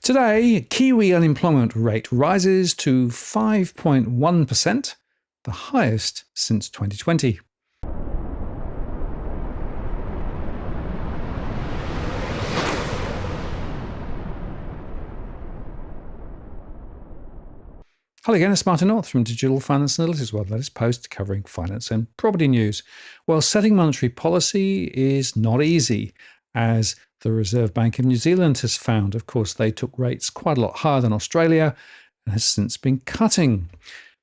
Today, Kiwi unemployment rate rises to 5.1%, the highest since 2020. Hello again, it's Martin North from Digital Finance Analytics, world latest post covering finance and property news. Well, setting monetary policy is not easy, as the Reserve Bank of New Zealand has found. Of course, they took rates quite a lot higher than Australia and has since been cutting.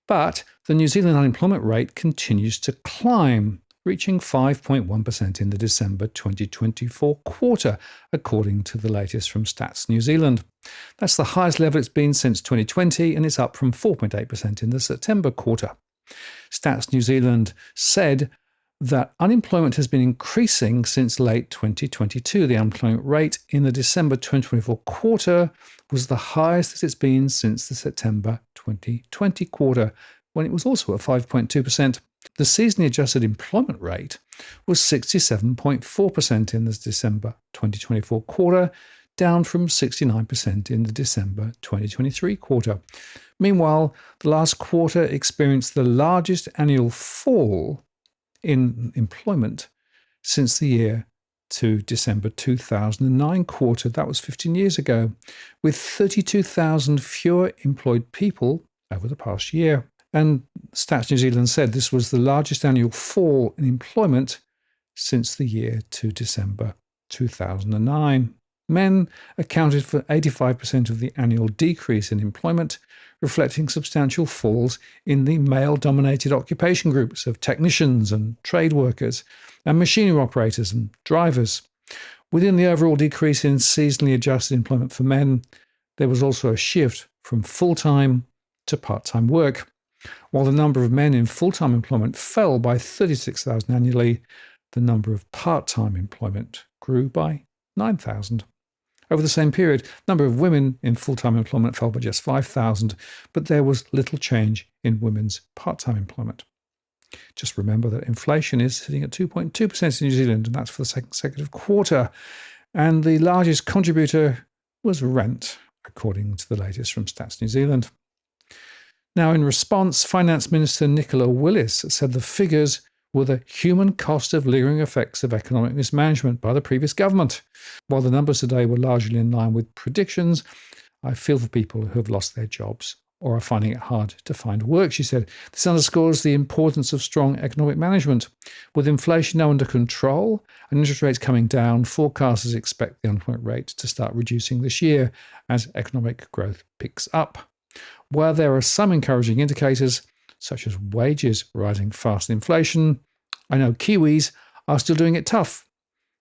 But the New Zealand unemployment rate continues to climb, reaching 5.1% in the December 2024 quarter, according to the latest from Stats New Zealand. That's the highest level it's been since 2020, and it's up from 4.8% in the September quarter. Stats New Zealand said that unemployment has been increasing since late 2022. The unemployment rate in the December 2024 quarter was the highest that it's been since the September 2020 quarter, when it was also at 5.2%. The seasonally adjusted employment rate was 67.4% in the December 2024 quarter, down from 69% in the December 2023 quarter. Meanwhile, the last quarter experienced the largest annual fall in employment since the year to December 2009 quarter. That was 15 years ago, with 32,000 fewer employed people over the past year. And Stats New Zealand said this was the largest annual fall in employment since the year to December 2009. Men accounted for 85% of the annual decrease in employment, reflecting substantial falls in the male-dominated occupation groups of technicians and trade workers and machinery operators and drivers. Within the overall decrease in seasonally adjusted employment for men, there was also a shift from full-time to part-time work. While the number of men in full-time employment fell by 36,000 annually, the number of part-time employment grew by 9,000. Over the same period, the number of women in full-time employment fell by just 5,000, but there was little change in women's part-time employment. Just remember that inflation is sitting at 2.2% in New Zealand, and that's for the second consecutive quarter. And the largest contributor was rent, according to the latest from Stats New Zealand. Now, in response, Finance Minister Nicola Willis said the figures were the human cost of lingering effects of economic mismanagement by the previous government. While the numbers today were largely in line with predictions, I feel for people who have lost their jobs or are finding it hard to find work, she said. This underscores the importance of strong economic management. With inflation now under control and interest rates coming down, forecasters expect the unemployment rate to start reducing this year as economic growth picks up. While there are some encouraging indicators, such as wages rising faster than inflation, I know Kiwis are still doing it tough.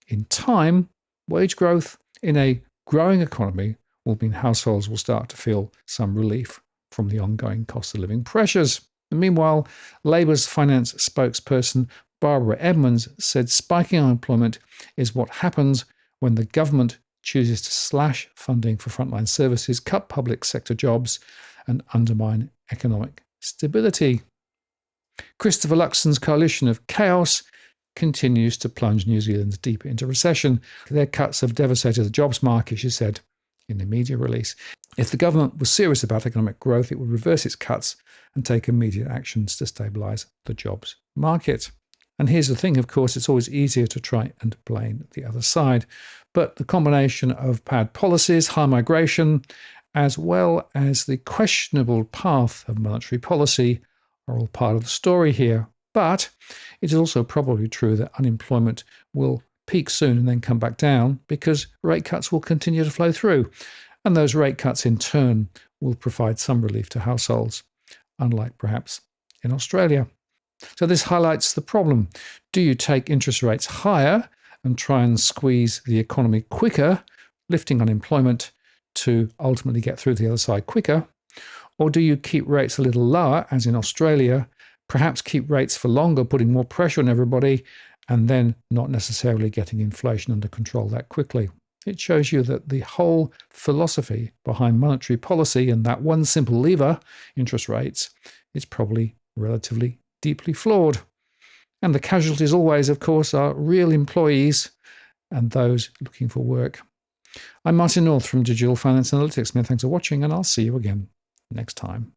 In time, wage growth in a growing economy will mean households will start to feel some relief from the ongoing cost of living pressures. And meanwhile, Labour's finance spokesperson Barbara Edmonds said spiking unemployment is what happens when the government chooses to slash funding for frontline services, cut public sector jobs, and undermine economic stability. Christopher Luxon's coalition of chaos continues to plunge New Zealand deeper into recession. Their cuts have devastated the jobs market, she said in a media release. If the government was serious about economic growth, it would reverse its cuts and take immediate actions to stabilise the jobs market. And here's the thing, of course, it's always easier to try and blame the other side. But the combination of bad policies, high migration, as well as the questionable path of monetary policy are all part of the story here. But it is also probably true that unemployment will peak soon and then come back down because rate cuts will continue to flow through. And those rate cuts in turn will provide some relief to households, unlike perhaps in Australia. So this highlights the problem. Do you take interest rates higher and try and squeeze the economy quicker, lifting unemployment to ultimately get through to the other side quicker? Or do you keep rates a little lower, as in Australia, perhaps keep rates for longer, putting more pressure on everybody, and then not necessarily getting inflation under control that quickly? It shows you that the whole philosophy behind monetary policy and that one simple lever, interest rates, is probably relatively deeply flawed. And the casualties always, of course, are real employees and those looking for work. I'm Martin North from Digital Finance Analytics. Many thanks for watching, and I'll see you again next time.